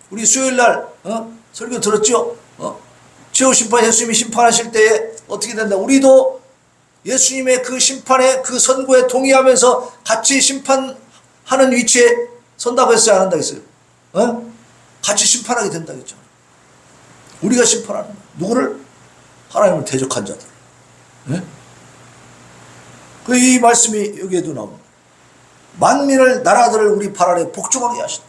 우리 수요일 날 설교 들었죠? 최후 심판 예수님이 심판하실 때에 어떻게 된다? 우리도 예수님의 그 심판에 그 선고에 동의하면서 같이 심판하는 위치에 선다고 했어요? 안 한다고 했어요? 같이 심판하게 된다고 했죠. 우리가 심판하는 거예요. 누구를? 하나님을 대적한 자들. 이 말씀이 여기에도 나옵니다. 만민을 나라들을 우리 발 아래 복종하게 하신다.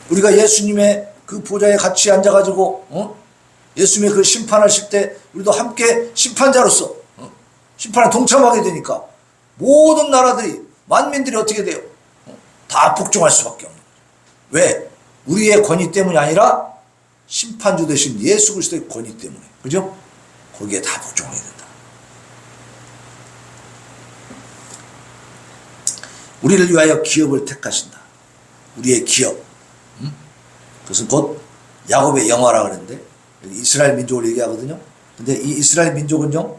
우리가 예수님의 그 보좌에 같이 앉아가지고 예수님의 그 심판하실 때 우리도 함께 심판자로서 심판에 동참하게 되니까 모든 나라들이 만민들이 어떻게 돼요? 다 복종할 수밖에 없는 거죠. 왜? 우리의 권위 때문이 아니라 심판주 되신 예수 그리스도의 권위 때문에. 그죠? 거기에 다 복종하게 된다. 우리를 위하여 기업을 택하신다. 우리의 기업. 그것은 곧 야곱의 영화라 그랬는데 이스라엘 민족을 얘기하거든요. 근데 이 이스라엘 민족은요,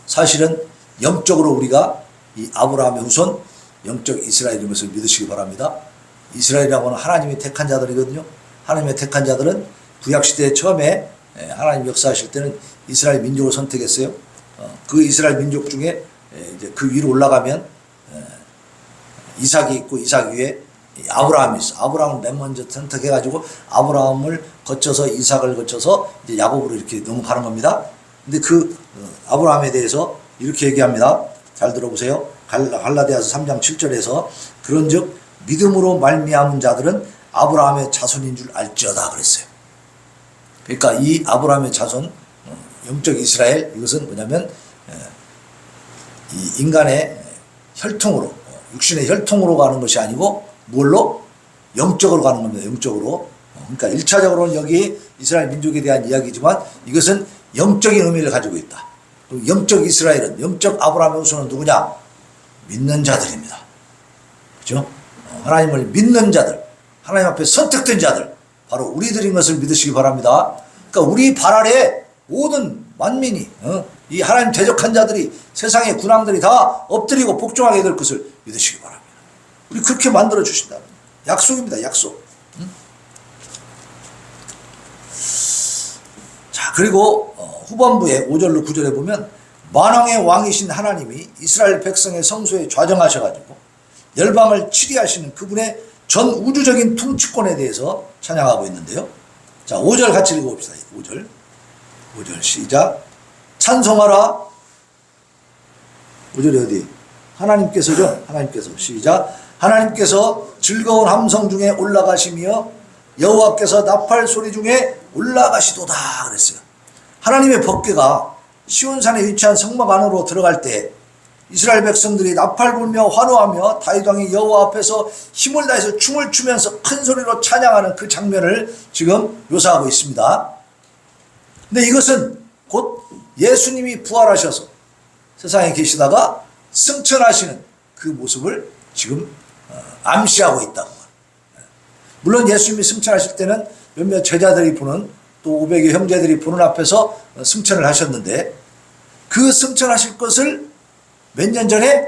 사실은 영적으로 우리가 이 아브라함의 후손 영적 이스라엘인 것을 믿으시기 바랍니다. 이스라엘이라고 하는 하나님이 택한 자들이거든요. 하나님의 택한 자들은 구약시대에 처음에 하나님 역사하실 때는 이스라엘 민족을 선택했어요. 그 이스라엘 민족 중에 이제 그 위로 올라가면 이삭이 있고 이삭 위에 아브라함이 있어. 아브라함을 맨 먼저 선택해가지고 아브라함을 거쳐서 이삭을 거쳐서 이제 야곱으로 이렇게 넘어가는 겁니다. 근데 그 아브라함에 대해서 이렇게 얘기합니다. 잘 들어보세요. 갈라디아서 3장 7절에서 그런즉 믿음으로 말미암은 자들은 아브라함의 자손인 줄 알지어다 그랬어요. 그러니까 이 아브라함의 자손 영적 이스라엘 이것은 뭐냐면 이 인간의 혈통으로 육신의 혈통으로 가는 것이 아니고 뭘로? 영적으로 가는 겁니다. 영적으로. 그러니까 1차적으로는 여기 이스라엘 민족에 대한 이야기지만 이것은 영적인 의미를 가지고 있다. 영적 이스라엘은 영적 아브라함의 후손은 누구냐? 믿는 자들입니다. 그죠? 하나님을 믿는 자들, 하나님 앞에 선택된 자들, 바로 우리들인 것을 믿으시기 바랍니다. 그러니까 우리 발 아래 모든 만민이 이 하나님 대적한 자들이 세상의 군왕들이 다 엎드리고 복종하게 될 것을 믿으시기 바랍니다. 우리 그렇게 만들어 주신다. 약속입니다. 약속. 자, 그리고 후반부에 5절로 9절에 보면 만왕의 왕이신 하나님이 이스라엘 백성의 성소에 좌정하셔가지고 열방을 치리하시는 그분의 전 우주적인 통치권에 대해서 찬양하고 있는데요. 자, 5절 같이 읽어봅시다. 5절 시작. 찬송하라. 5절이 어디? 하나님께서죠. 하나님께서 시작. 하나님께서 즐거운 함성 중에 올라가시며 여호와께서 나팔 소리 중에 올라가시도다 그랬어요. 하나님의 법궤가 시온산에 위치한 성막 안으로 들어갈 때 이스라엘 백성들이 나팔 불며 환호하며 다윗 왕이 여호와 앞에서 힘을 다해서 춤을 추면서 큰 소리로 찬양하는 그 장면을 지금 묘사하고 있습니다. 근데 이것은 곧 예수님이 부활하셔서 세상에 계시다가 승천하시는 그 모습을 지금 암시하고 있다고. 물론 예수님이 승천하실 때는 몇몇 제자들이 보는 또 500여 형제들이 보는 앞에서 승천을 하셨는데 그 승천하실 것을 몇 년 전에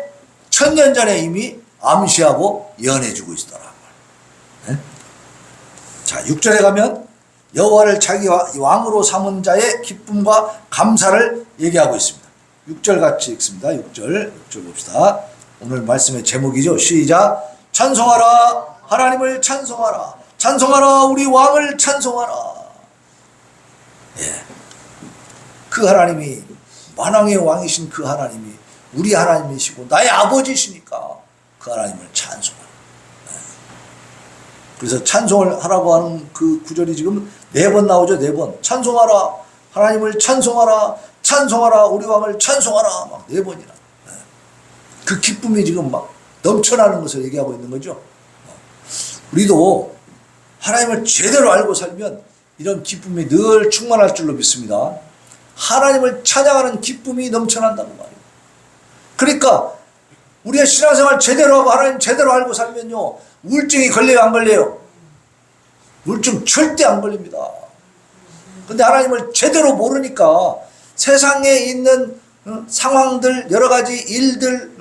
1000년 전에 이미 암시하고 예언해주고 있더라고요. 자, 6절에 가면 여호와를 자기 왕으로 삼은 자의 기쁨과 감사를 얘기하고 있습니다. 6절 같이 읽습니다. 6절 봅시다. 오늘 말씀의 제목이죠. 시작. 찬송하라. 하나님을 찬송하라. 찬송하라. 우리 왕을 찬송하라. 예. 그 하나님이 만왕의 왕이신 그 하나님이 우리 하나님이시고 나의 아버지시니까 그 하나님을 찬송하라. 예. 그래서 찬송을 하라고 하는 그 구절이 지금 4번 나오죠. 4번. 찬송하라. 하나님을 찬송하라. 찬송하라 우리 왕을 찬송하라 막 4번이나. 그 기쁨이 지금 막 넘쳐나는 것을 얘기하고 있는 거죠. 우리도 하나님을 제대로 알고 살면 이런 기쁨이 늘 충만할 줄로 믿습니다. 하나님을 찬양하는 기쁨이 넘쳐난다는 말이에요. 그러니까 우리의 신앙생활 제대로 하고 하나님 제대로 알고 살면요, 우울증이 걸려요 안 걸려요? 우울증 절대 안 걸립니다. 근데 하나님을 제대로 모르니까 세상에 있는 상황들, 여러 가지 일들,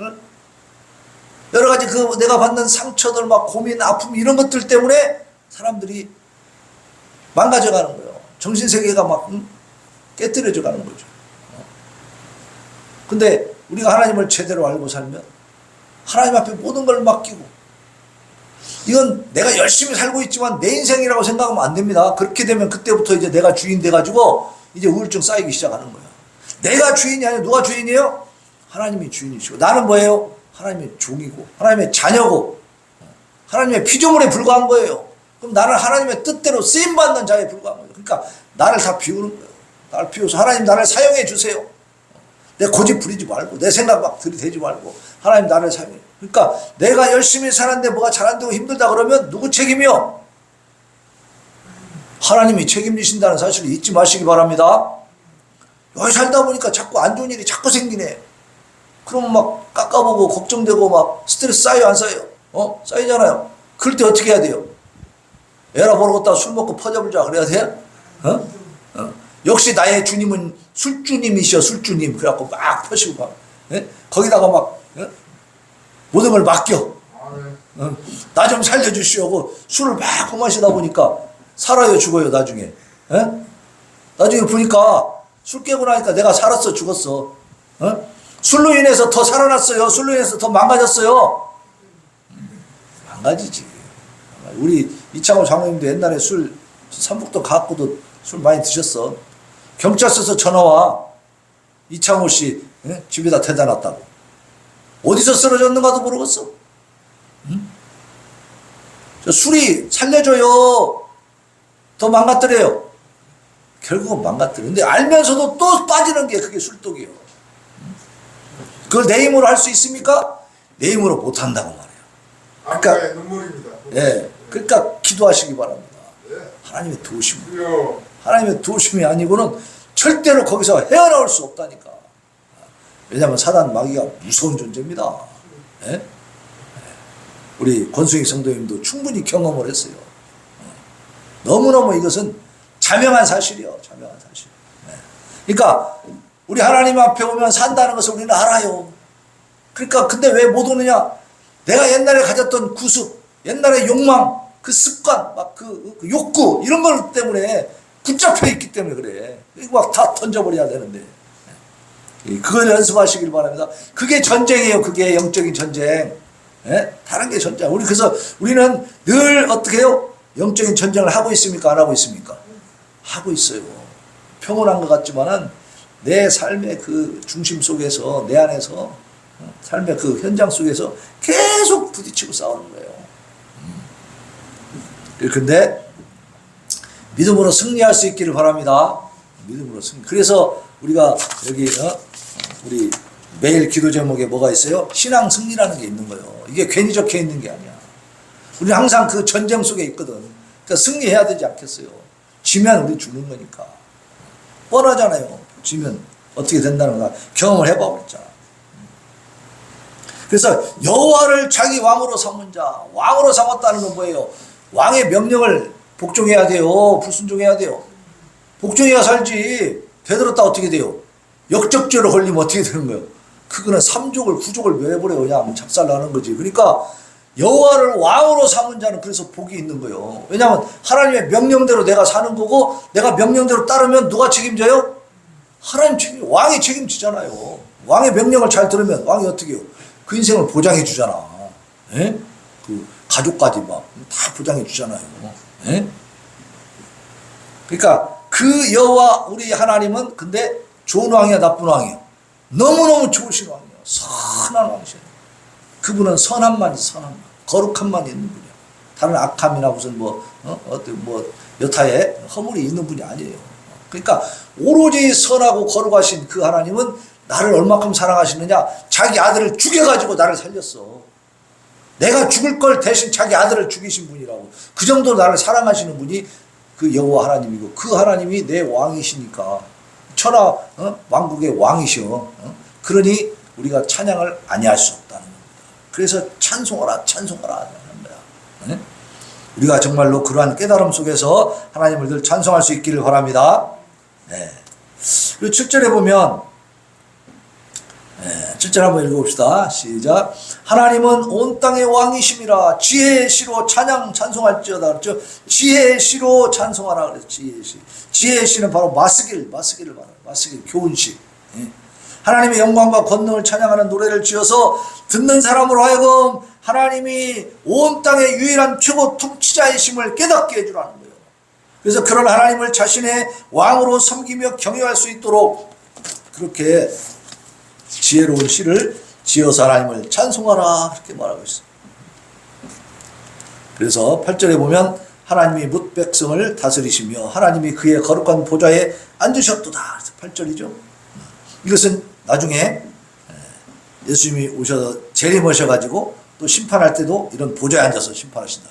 여러 가지 그 내가 받는 상처들, 막 고민, 아픔 이런 것들 때문에 사람들이 망가져가는 거예요. 정신세계가 막 깨뜨려져 가는 거죠. 근데 우리가 하나님을 제대로 알고 살면 하나님 앞에 모든 걸 맡기고, 이건 내가 열심히 살고 있지만 내 인생이라고 생각하면 안 됩니다. 그렇게 되면 그때부터 이제 내가 주인 돼가지고 이제 우울증 쌓이기 시작하는 거예요. 내가 주인이 아니라 누가 주인이에요? 하나님이 주인이시고, 나는 뭐예요? 하나님의 종이고 하나님의 자녀고 하나님의 피조물에 불과한 거예요. 그럼 나는 하나님의 뜻대로 쓰임받는 자에 불과한 거예요. 그러니까 나를 다 비우는 거예요. 나를 비워서 하나님 나를 사용해 주세요. 내 고집 부리지 말고 내 생각 막 들이대지 말고 하나님 나를 사용해. 그러니까 내가 열심히 사는데 뭐가 잘 안 되고 힘들다 그러면 누구 책임이요? 하나님이 책임지신다는 사실을 잊지 마시기 바랍니다. 여기 살다 보니까 자꾸 안 좋은 일이 자꾸 생기네. 그러면 막 깎아보고 걱정되고 막 스트레스 쌓여요 안 쌓여요? 쌓이잖아요. 그럴 때 어떻게 해야 돼요? 에라 버릇다 술 먹고 퍼져불자 그래야 돼? 역시 나의 주님은 술주님이시여 술주님. 그래갖고 막 퍼시고 막 거기다가 막 모든 걸 맡겨. 나 좀 살려주시오 하고 술을 막 마시다 보니까 살아요 죽어요 나중에. 나중에 보니까 술 깨고 나니까 내가 살았어 죽었어. 술로 인해서 더 살아났어요? 술로 인해서 더 망가졌어요? 망가지지. 우리 이창호 장로님도 옛날에 술 삼북도 갖고도 술 많이 드셨어. 경찰서에서 전화와 이창호 씨 집에다 대다 놨다고. 어디서 쓰러졌는가도 모르겠어. 저 술이 살려줘요. 더 망가뜨려요. 결국은 망가뜨려. 근데 알면서도 또 빠지는 게 그게 술독이에요. 그걸 내 힘으로 할 수 있습니까? 내 힘으로 못 한다고 말해요. 그러니까 눈물입니다. 예, 그러니까 기도하시기 바랍니다. 하나님의 도우심. 하나님의 도우심이 아니고는 절대로 거기서 헤어나올 수 없다니까. 왜냐하면 사단 마귀가 무서운 존재입니다. 예? 우리 권승희 성도님도 충분히 경험을 했어요. 너무너무 이것은 자명한 사실이요. 자명한 사실. 그러니까 우리 하나님 앞에 오면 산다는 것을 우리는 알아요. 그러니까 근데 왜 못 오느냐? 내가 옛날에 가졌던 구습, 옛날의 욕망, 그 습관, 막 그 욕구 이런 것 때문에 붙잡혀 있기 때문에 그래. 이거 막 다 던져버려야 되는데. 그걸 연습하시길 바랍니다. 그게 전쟁이에요. 그게 영적인 전쟁. 다른 게 전쟁. 그래서 우리는 늘 어떻게 해요? 영적인 전쟁을 하고 있습니까? 안 하고 있습니까? 하고 있어요. 평온한 것 같지만은 내 삶의 그 중심 속에서, 내 안에서, 삶의 그 현장 속에서 계속 부딪히고 싸우는 거예요. 그런데 믿음으로 승리할 수 있기를 바랍니다. 믿음으로 승리. 그래서 우리가 여기 우리 매일 기도 제목에 뭐가 있어요? 신앙 승리라는 게 있는 거예요. 이게 괜히 적혀 있는 게 아니야. 우리는 항상 그 전쟁 속에 있거든. 그러니까 승리해야 되지 않겠어요? 지면 우리 죽는 거니까. 뻔하잖아요. 지면 어떻게 된다는 거 경험을 해봐 버렸잖아. 그래서 여호와를 자기 왕으로 삼은 자, 왕으로 삼았다는 건 뭐예요? 왕의 명령을 복종해야 돼요. 불순종해야 돼요. 복종해야 살지. 되들었다 어떻게 돼요? 역적죄로 걸리면 어떻게 되는 거예요? 그거는 삼족을 구족을 멸해버려 그냥 작살나는 거지. 그러니까 여호와를 왕으로 삼은 자는 그래서 복이 있는 거예요. 왜냐하면 하나님의 명령대로 내가 사는 거고, 내가 명령대로 따르면 누가 책임져요? 하나님 책임, 왕이 책임지잖아요. 왕의 명령을 잘 들으면 왕이 어떻게 해요? 그 인생을 보장해 주잖아. 예? 그 가족까지 막 다 보장해 주잖아요. 예? 그러니까 그 여호와 우리 하나님은 근데 좋은 왕이야 나쁜 왕이야? 너무너무 좋으신 왕이에요. 선한 왕이셔요. 그분은 선함만 선함만, 거룩함만 있는 분이야. 다른 악함이나 무슨 여타의 허물이 있는 분이 아니에요. 그러니까 오로지 선하고 거룩하신 그 하나님은 나를 얼마큼 사랑하시느냐. 자기 아들을 죽여가지고 나를 살렸어. 내가 죽을 걸 대신 자기 아들을 죽이신 분이라고. 그 정도로 나를 사랑하시는 분이 그 여호와 하나님이고, 그 하나님이 내 왕이시니까, 천하 왕국의 왕이시오. 그러니 우리가 찬양을 아니할 수 없다는 겁니다. 그래서 찬송하라 찬송하라 하는 거야. 우리가 정말로 그러한 깨달음 속에서 하나님을 늘 찬송할 수 있기를 바랍니다. 네. 그리고 7절에 보면 7절 한번 읽어봅시다. 시작. 하나님은 온 땅의 왕이심이라 지혜의 시로 찬송할지어다 그랬죠. 지혜의 시로 찬송하라 그랬죠. 지혜의 시. 지혜의 시는 바로 마스길을 말해요. 마스길 교훈식. 하나님의 영광과 권능을 찬양하는 노래를 지어서 듣는 사람으로 하여금 하나님이 온 땅의 유일한 최고 통치자이심을 깨닫게 해주라는 거예요. 그래서 그런 하나님을 자신의 왕으로 섬기며 경외할 수 있도록 그렇게 지혜로운 시를 지어서 하나님을 찬송하라 그렇게 말하고 있어요. 그래서 8절에 보면 하나님이 뭇 백성을 다스리시며 하나님이 그의 거룩한 보좌에 앉으셨도다. 8절이죠. 이것은 나중에 예수님이 오셔서 재림하셔가지고 또 심판할 때도 이런 보좌에 앉아서 심판하신다.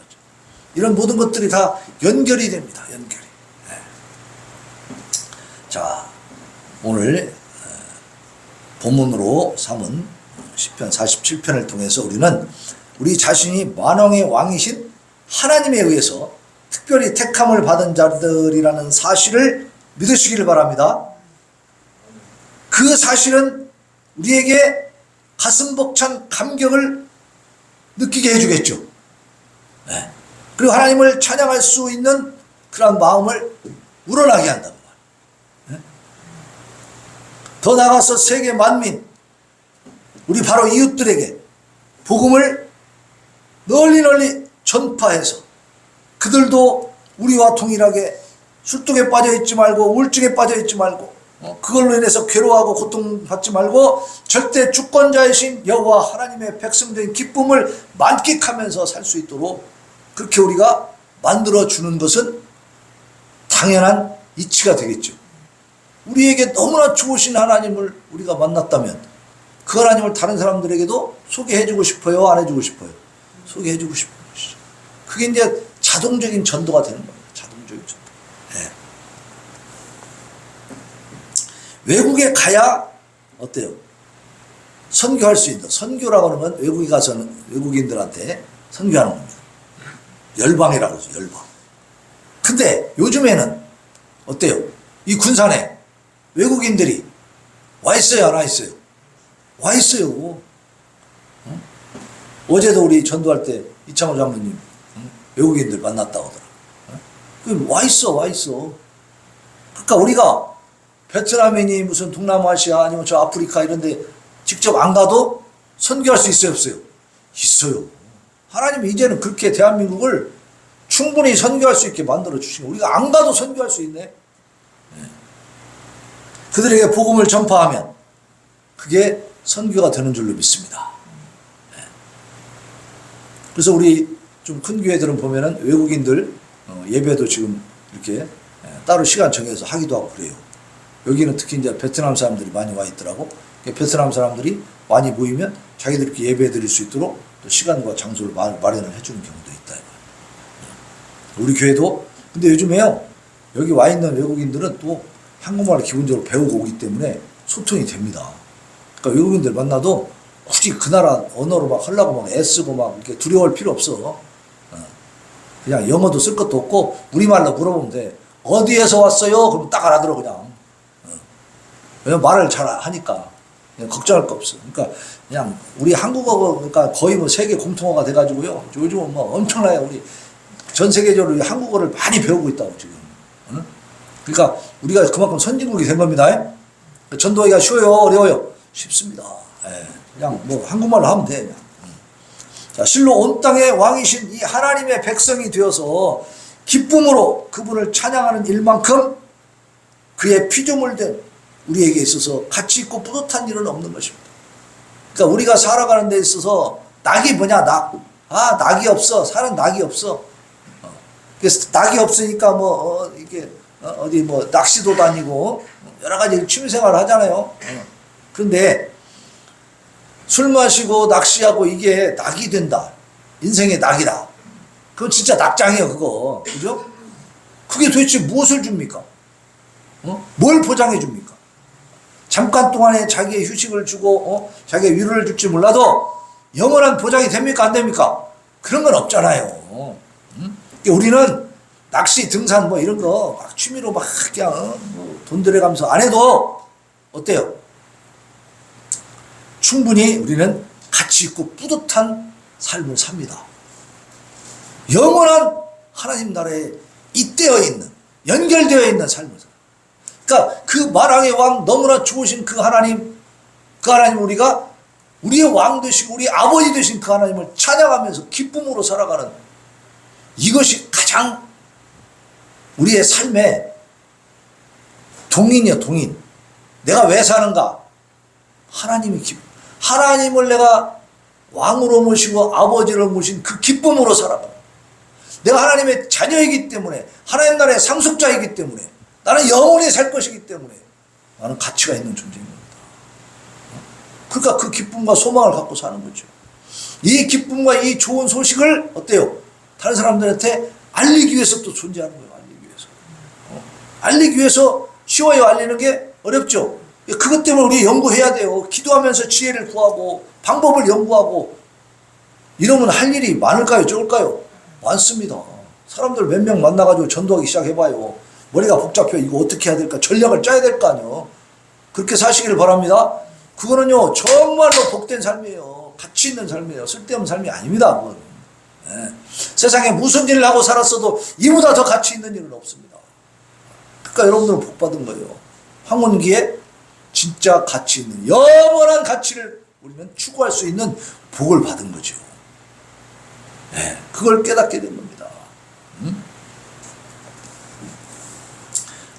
이런 모든 것들이 다 연결이 됩니다. 연결이. 자, 오늘 본문으로 삼은 시편 47편을 통해서 우리는 우리 자신이 만왕의 왕이신 하나님에 의해서 특별히 택함을 받은 자들이라는 사실을 믿으시기를 바랍니다. 그 사실은 우리에게 가슴 벅찬 감격을 느끼게 해주겠죠. 네. 그리고 하나님을 찬양할 수 있는 그런 마음을 우러나게 한단 말이에요. 네. 더 나아가서 세계 만민, 우리 바로 이웃들에게 복음을 널리 전파해서 그들도 우리와 동일하게 술독에 빠져있지 말고 우울증에 빠져있지 말고 그걸로 인해서 괴로워하고 고통받지 말고 절대 주권자이신 여호와 하나님의 백성된 기쁨을 만끽하면서 살 수 있도록 그렇게 우리가 만들어주는 것은 당연한 이치가 되겠죠. 우리에게 너무나 좋으신 하나님을 우리가 만났다면 그 하나님을 다른 사람들에게도 소개해주고 싶어요? 안 해주고 싶어요? 소개해주고 싶은 것이죠. 그게 이제 자동적인 전도가 되는 겁니다. 자동적인 전도. 네. 외국에 가야 어때요? 선교할 수 있는, 선교라고 하면 외국에 가서는 외국인들한테 선교하는 겁니다. 열방이라고 그러죠. 열방. 근데 요즘에는 어때요? 이 군산에 외국인들이 와 있어요? 안 와 있어요? 와 있어요. 어제도 우리 전도할 때 이창호 장로님 외국인들 만났다고 하더라고요. 와 있어. 그러니까 우리가 베트남이니 무슨 동남아시아 아니면 저 아프리카 이런 데 직접 안 가도 선교할 수 있어요? 없어요? 있어요. 하나님이 이제는 그렇게 대한민국을 충분히 선교할 수 있게 만들어 주시고 우리가 안 가도 선교할 수 있네. 네. 그들에게 복음을 전파하면 그게 선교가 되는 줄로 믿습니다. 네. 그래서 우리 좀 큰 교회들은 보면은 외국인들 예배도 지금 이렇게 따로 시간 정해서 하기도 하고 그래요. 여기는 특히 이제 베트남 사람들이 많이 와 있더라고. 베트남 사람들이 많이 모이면 자기들 이렇게 예배 드릴 수 있도록 또 시간과 장소를 마련을 해주는 경우도 있다. 우리 교회도 근데 요즘에요 여기 와 있는 외국인들은 또 한국말을 기본적으로 배우고 오기 때문에 소통이 됩니다. 그러니까 외국인들 만나도 굳이 그 나라 언어로 막 하려고 막 애쓰고 막 이렇게 두려워할 필요 없어. 그냥 영어도 쓸 것도 없고 우리말로 물어보면 돼. 어디에서 왔어요? 그럼 딱 알아들어 그냥. 왜냐면 말을 잘 하니까 그냥 걱정할 거 없어. 그러니까 그냥 우리 한국어가 그러니까 거의 뭐 세계 공통어가 돼가지고요. 요즘은 뭐 엄청나요. 우리 전 세계적으로 한국어를 많이 배우고 있다고 지금. 응? 그러니까 우리가 그만큼 선진국이 된 겁니다. 전도하기가 쉬워요? 어려워요? 쉽습니다. 예. 그냥 뭐 한국말로 하면 돼. 그냥. 자, 실로 온 땅의 왕이신 이 하나님의 백성이 되어서 기쁨으로 그분을 찬양하는 일만큼 그의 피조물 된 우리에게 있어서 가치 있고 뿌듯한 일은 없는 것입니다. 그러니까 우리가 살아가는 데 있어서 낙이 뭐냐? 낙. 아, 낙이 없어. 사는 낙이 없어. 그래서 낙이 없으니까 이게 어디 뭐 낚시도 다니고 여러 가지 취미생활을 하잖아요. 그런데 술 마시고 낚시하고 이게 낙이 된다. 인생의 낙이다. 그건 진짜 낙장이에요, 그거. 그죠? 그게 도대체 무엇을 줍니까? 뭘 보장해 줍니까? 잠깐 동안에 자기의 휴식을 주고, 자기의 위로를 줄지 몰라도 영원한 보장이 됩니까? 안 됩니까? 그런 건 없잖아요. 우리는 낚시, 등산 뭐 이런 거 막 취미로 막 그냥 돈 들여가면서 안 해도 어때요? 충분히 우리는 가치 있고 뿌듯한 삶을 삽니다. 영원한 하나님 나라에 잇대어 있는, 연결되어 있는 삶을 살아요. 그러니까 그 만왕의 왕, 너무나 좋으신 그 하나님 우리가 우리의 왕 되시고 우리 아버지 되신 그 하나님을 찬양하면서 기쁨으로 살아가는, 이것이 가장 우리의 삶의 동인이야, 동인. 내가 왜 사는가? 하나님을 내가 왕으로 모시고 아버지를 모신 그 기쁨으로 살아가. 내가 하나님의 자녀이기 때문에, 하나님 나라의 상속자이기 때문에, 나는 영원히 살 것이기 때문에 나는 가치가 있는 존재인 겁니다. 그러니까 그 기쁨과 소망을 갖고 사는 거죠. 이 기쁨과 이 좋은 소식을 어때요? 다른 사람들한테 알리기 위해서 또 존재하는 거예요. 알리기 위해서 쉬워요. 알리는 게 어렵죠. 그것 때문에 우리 연구해야 돼요. 기도하면서 지혜를 구하고 방법을 연구하고. 이러면 할 일이 많을까요? 적을까요? 많습니다. 사람들 몇 명 만나가지고 전도하기 시작해봐요. 머리가 복잡해요. 이거 어떻게 해야 될까? 전략을 짜야 될 거 아니에요. 그렇게 사시기를 바랍니다. 그거는요 정말로 복된 삶이에요. 가치 있는 삶이에요. 쓸데없는 삶이 아닙니다. 그건. 네. 세상에 무슨 일을 하고 살았어도 이보다 더 가치 있는 일은 없습니다. 그러니까 여러분들은 복 받은 거예요. 황혼기에 진짜 가치 있는, 영원한 가치를 우리는 추구할 수 있는 복을 받은 거죠. 네, 그걸 깨닫게 된 겁니다.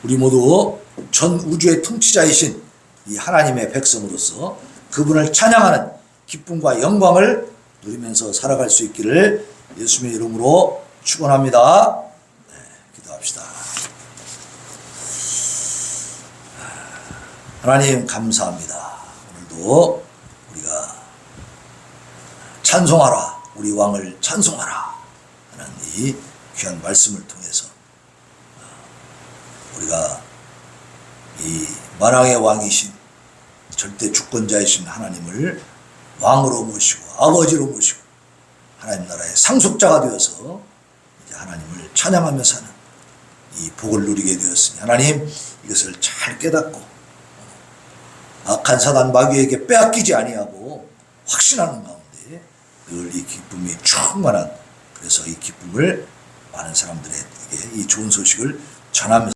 우리 모두 전 우주의 통치자이신 이 하나님의 백성으로서 그분을 찬양하는 기쁨과 영광을 누리면서 살아갈 수 있기를 예수님의 이름으로 축원합니다. 네, 기도합시다. 하나님 감사합니다. 오늘도 우리가 찬송하라, 우리 왕을 찬송하라 하는 이 귀한 말씀을 통해서 우리가 이 만왕의 왕이신 절대 주권자이신 하나님을 왕으로 모시고 아버지로 모시고 하나님 나라의 상속자가 되어서 이제 하나님을 찬양하며 사는 이 복을 누리게 되었으니 하나님 이것을 잘 깨닫고 악한 사단 마귀에게 빼앗기지 아니하고 확신하는 가운데 늘 이 기쁨이 충만한, 그래서 이 기쁨을 많은 사람들에게 이 좋은 소식을 전하면서